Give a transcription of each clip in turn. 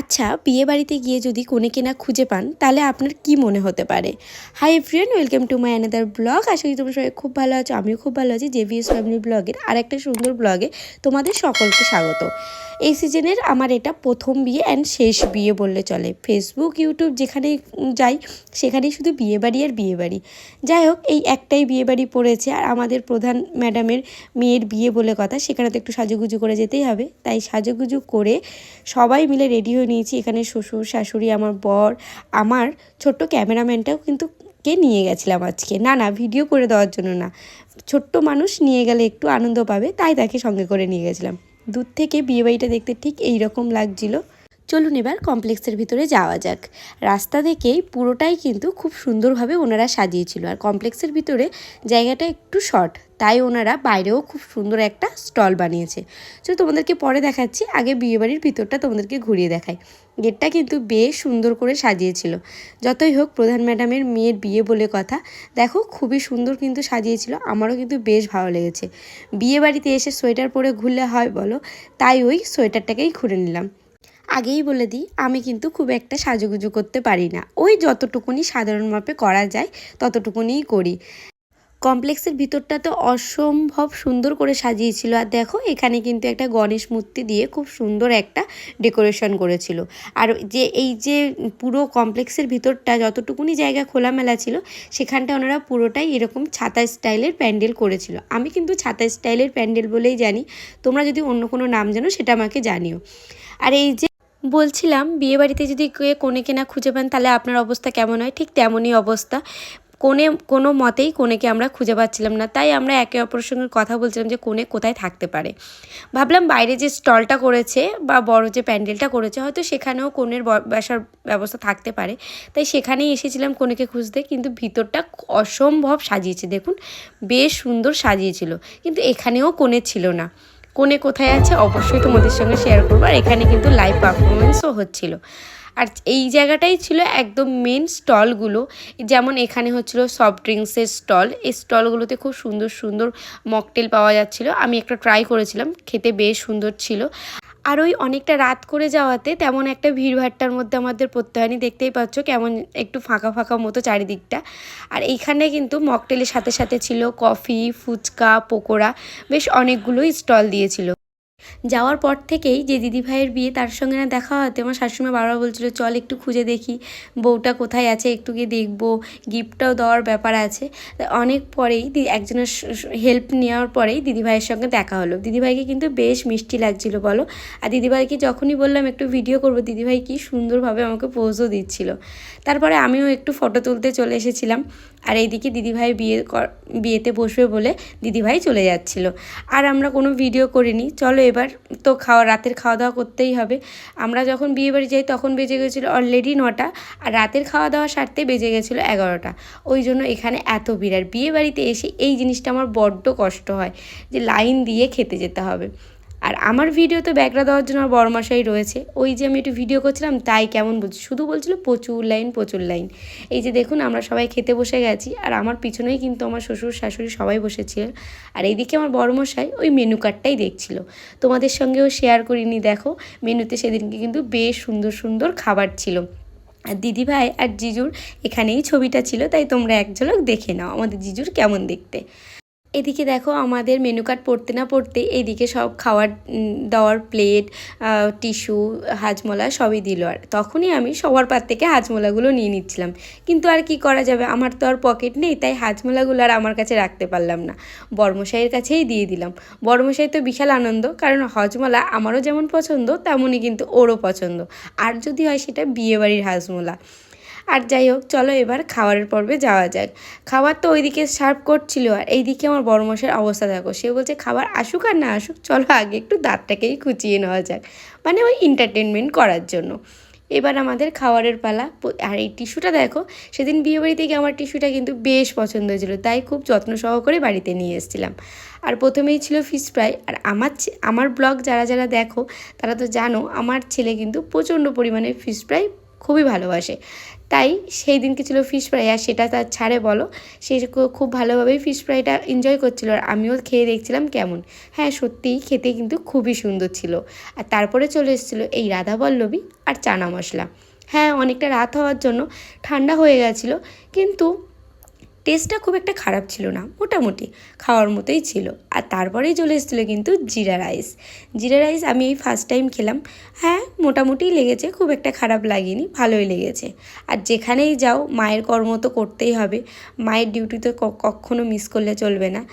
আচ্ছা, বিয়ে বাড়িতে গিয়ে যদি কনেকে না খুঁজে পান তাহলে আপনার কি মনে হতে পারে? Hi everyone, welcome to my another blog. আশা করি তোমরা সবাই খুব ভালো আছো। আমিও খুব ভালো আছি। জেভিএস ফ্যামিলি ব্লগের আর একটা সুন্দর ব্লগে তোমাদের সকলকে স্বাগত। এই সিজনের আমার এটা প্রথম বিয়ে অ্যান্ড শেষ বিয়ে বললে চলে। ফেসবুক, ইউটিউব যেখানেই যাই সেখানেই শুধু বিয়েবাড়ি আর বিয়েবাড়ি। যাই হোক, এই একটাই বিয়েবাড়ি পড়েছে আর আমাদের প্রধান ম্যাডামের মেয়ের বিয়ে বলে কথা, সেখানে তো একটু সাজুগুজু করে যেতেই হবে। তাই সাজুগুজু করে সবাই মিলে রেডি হয়ে নিয়েছি। এখানে শ্বশুর শাশুড়ি, আমার বর, আমার ছোট্ট ক্যামেরাম্যানটাও কিন্তু নিয়ে গেছিলাম আজকে। না ভিডিও করে দেওয়ার জন্য না, ছোট্ট মানুষ নিয়ে গেলে একটু আনন্দ পাবে, তাই তাকে সঙ্গে করে নিয়ে গেছিলাম। দূর থেকে বিয়েবাড়িটা দেখতে ঠিক এইরকম লাগছিল। চলুন এবার কমপ্লেক্সের ভিতরে যাওয়া যাক। রাস্তা থেকেই পুরোটাই কিন্তু খুব সুন্দরভাবে ওনারা সাজিয়েছিল। আর কমপ্লেক্সের ভিতরে জায়গাটা একটু শর্ট, তাই ওনারা বাইরেও খুব সুন্দর একটা স্টল বানিয়েছে। চলো তোমাদেরকে পরে দেখাচ্ছি, আগে বিয়েবাড়ির ভিতরটা তোমাদেরকে ঘুরিয়ে দেখাই। গেটটা কিন্তু বেশ সুন্দর করে সাজিয়েছিল। যতই হোক, প্রধান ম্যাডামের মেয়ের বিয়ে বলে কথা, দেখো খুবই সুন্দর কিন্তু সাজিয়েছিল। আমারও কিন্তু বেশ ভালো লেগেছে। বিয়ে বাড়িতে এসে সোয়েটার পরে ঘুরলে হয় বলো, তাই ওই সোয়েটারটাকেই খুলে নিলাম। আগেই বলে দিই, আমি কিন্তু খুব একটা সাজুগুজু করতে পারি না। ওই যতটুকুনি সাধারণ মাপে করা যায় ততটুকুনিই করি। কমপ্লেক্সের ভিতরটা তো অসম্ভব সুন্দর করে সাজিয়েছিল। আর দেখো, এখানে কিন্তু একটা গণেশ মূর্তি দিয়ে খুব সুন্দর একটা ডেকোরেশন করেছিল। আর এই যে পুরো কমপ্লেক্সের ভিতরটা যতটুকুনি জায়গা খোলামেলা ছিল, সেখানটা ওনারা পুরোটাই এরকম ছাতা স্টাইলের প্যান্ডেল করেছিল। আমি কিন্তু ছাতা স্টাইলের প্যান্ডেল বলেই জানি, তোমরা যদি অন্য কোনো নাম জানো সেটা আমাকে জানিও। আর এই যে বলছিলাম, বিয়েবাড়িতে যদি কনেকে না খুঁজে পান তাহলে আপনার অবস্থা কেমন হয়, ঠিক তেমনই অবস্থা। কোনো মতেই কনেকে আমরা খুঁজে পাচ্ছিলাম না। তাই আমরা একে অপরের সঙ্গে কথা বলছিলাম যে কনে কোথায় থাকতে পারে। ভাবলাম বাইরে যে স্টলটা করেছে বা বড় যে প্যান্ডেলটা করেছে, হয়তো সেখানেও কনের বসার ব্যবস্থা থাকতে পারে। তাই সেখানেই এসেছিলাম কনেকে খুঁজতে। কিন্তু ভিতরটা অসম্ভব সাজিয়েছে, দেখুন বেশ সুন্দর সাজিয়েছিল। কিন্তু এখানেও কনে ছিল না। কনে কোথায় আছে অবশ্যই তোমাদের সঙ্গে শেয়ার করবো। আর এখানে কিন্তু লাইভ পারফরমেন্সও হচ্ছিল। আর এই জায়গাটাই ছিল একদম মেন স্টলগুলো। যেমন এখানে হচ্ছিল সফট ড্রিঙ্কসের স্টল। এই স্টলগুলোতে খুব সুন্দর সুন্দর মকটেল পাওয়া যাচ্ছিল। আমি একটা ট্রাই করেছিলাম, খেতে বেশ সুন্দর ছিল। আর ওই অনেকটা রাত করে যাওয়াতে তেমন একটা ভিড়ভাট্টার মধ্যে আমাদের পড়তে হয়নি। দেখতেই পাচ্ছ কেমন একটু ফাঁকা ফাঁকা মতো চারিদিকটা। আর এইখানে কিন্তু মকটেলের সাথে সাথে ছিল কফি, ফুচকা, পকোড়া, বেশ অনেকগুলোই স্টল দিয়েছিল। যাওয়ার পর থেকেই যে দিদিভাইয়ের বিয়ে, তার সঙ্গে না দেখা হতে আমার শাশুড়িমা বারবার বলছিল, চল একটু খুঁজে দেখি বউটা কোথায় আছে, একটু গিয়ে দেখবো, গিফটটাও দেওয়ার ব্যাপার আছে। অনেক পরেই একজনের হেল্প নেওয়ার পরেই দিদিভাইয়ের সঙ্গে দেখা হলো। দিদিভাইকে কিন্তু বেশ মিষ্টি লাগছিল বলো। আর দিদিভাইকে যখনই বললাম একটু ভিডিও করব, দিদিভাই কি সুন্দরভাবে আমাকে পোজও দিচ্ছিল। তারপরে আমিও একটু ফটো তুলতে চলে এসেছিলাম। আর এইদিকে দিদিভাই বিয়েতে বসবে বলে দিদিভাই চলে যাচ্ছিল। আর আমরা কোনো ভিডিও করিনি। চলো এবার তো রাতের খাওয়া দাওয়া করতেই হবে। আমরা যখন বিয়েবাড়ি যাই তখন বেজে গেছিলো অলরেডি 9টা, আর রাতের খাওয়া দাওয়া সারতে বেজে গেছিলো 11টা। ওই জন্য এখানে এত ভিড়। আর বিয়েবাড়িতে এসে এই জিনিসটা আমার বড্ড কষ্ট হয় যে লাইন দিয়ে খেতে যেতে হবে। আর আমার ভিডিওতে ব্যাকগ্রাউন্ড দেওয়ার জন্য আমার বড়মশাই রয়েছে। ওই যে আমি একটু ভিডিও করছিলাম তাই কেমন বলছি, শুধু বলছিল প্রচুর লাইন। এই যে দেখুন, আমরা সবাই খেতে বসে গেছি। আর আমার পিছনেই কিন্তু আমার শ্বশুর শাশুড়ি সবাই বসেছিলেন। আর এইদিকে আমার বড়মশাই ওই মেনু কার্ডটাই দেখছিল। তোমাদের সঙ্গেও শেয়ার করিনি। দেখো, মেনুতে সেদিনকে কিন্তু বেশ সুন্দর সুন্দর খাবার ছিল। আর দিদিভাই আর জিজুর এখানেই ছবিটা ছিল, তাই তোমরা এক ঝলক দেখে নাও আমাদের জিজুর কেমন দেখতে। এদিকে দেখো, আমাদের মেনু কার্ড পড়তে না পড়তে এইদিকে সব খাওয়ার দাওয়ার প্লেট, টিস্যু, হাজমোলা সবই দিল। আর তখনই আমি সবার পাত থেকে হাজমোলাগুলো নিয়ে নিচ্ছিলাম। কিন্তু আর কি করা যাবে, আমার তো আর পকেট নেই, তাই হাজমোলাগুলো আর আমার কাছে রাখতে পারলাম না, বড়মশাইয়ের কাছেই দিয়ে দিলাম। বড়মশাই তো বিশাল আনন্দ, কারণ হজমোলা আমারও যেমন পছন্দ তেমনই কিন্তু ওরও পছন্দ। আর যদি হয় সেটা বিয়েবাড়ির হাজমোলা। আর যাই হোক, চলো এবার খাবারের পর্বে যাওয়া যাক। খাবার তো ওইদিকে সার্ভ করছিল, আর এইদিকে আমার বড়মশাইয়ের অবস্থা দেখো। সে বলছে খাবার আসুক আর না আসুক, চলো আগে একটু দাঁতটাকেই খুঁচিয়ে নেওয়া যাক, মানে ওই এন্টারটেনমেন্ট করার জন্য। এবার আমাদের খাবারের পালা। আর এই টিস্যুটা দেখো, সেদিন বিয়েবাড়ি থেকে আমার টিস্যুটা কিন্তু বেশ পছন্দ হয়েছিল, তাই খুব যত্ন সহকারে বাড়িতে নিয়ে এসেছিলাম। আর প্রথমেই ছিল ফিশ ফ্রাই। আর আমার ব্লগ যারা যারা দেখো তারা তো জানো, আমার ছেলে কিন্তু প্রচণ্ড পরিমাণে ফিশ ফ্রাই খুবই ভালোবাসে। তাই সেই দিনকে ছিল ফিশ ফ্রাই, আর সেটা তার ছাড়ে বলো, সে খুব ভালোভাবেই ফিশ ফ্রাইটা এনজয় করছিল, আর আমিও খেয়ে দেখছিলাম কেমন। হ্যাঁ, সত্যিই খেতে কিন্তু খুবই সুন্দর ছিল। আর তারপরে চলে এসেছিলো এই রাধাবল্লভী আর চানা মশলা। হ্যাঁ, অনেকটা রাত হওয়ার জন্য ঠান্ডা হয়ে গেছিলো, কিন্তু টেস্টটা খুব একটা খারাপ ছিল না, মোটামুটি খাওয়ার মতোই ছিল। আর তারপরেই চলে এসেছিলো কিন্তু জিরা রাইস। জিরা রাইস আমি এই ফার্স্ট টাইম খেলাম। হ্যাঁ, মোটামুটিই লেগেছে, খুব একটা খারাপ লাগেনি, ভালোই লেগেছে। আর যেখানেই যাও মায়ের কর্ম তো করতেই হবে, মায়ের ডিউটি তো কখনো মিস করলে চলবে না।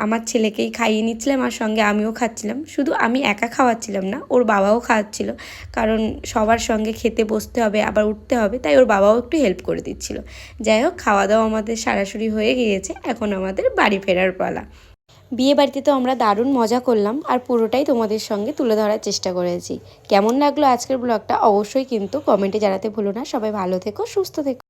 আমার ছেলেকেই খাইয়ে নিচ্ছিলাম, আর সঙ্গে আমিও খাচ্ছিলাম। শুধু আমি একা খাওয়াচ্ছিলাম না, ওর বাবাও খাওয়াচ্ছিল, কারণ সবার সঙ্গে খেতে বসতে হবে, আবার উঠতে হবে, তাই ওর বাবাও একটু হেল্প করে দিচ্ছিল। যাই হোক, খাওয়া দাওয়া আমাদের সারাসরি হয়ে গিয়েছে, এখন আমাদের বাড়ি ফেরার পালা। বিয়ে বাড়িতে তো আমরা দারুণ মজা করলাম, আর পুরোটাই তোমাদের সঙ্গে তুলে ধরার চেষ্টা করেছি। কেমন লাগলো আজকের ব্লগটা অবশ্যই কিন্তু কমেন্টে জানাতে ভুলো না। সবাই ভালো থেকো, সুস্থ থেকো।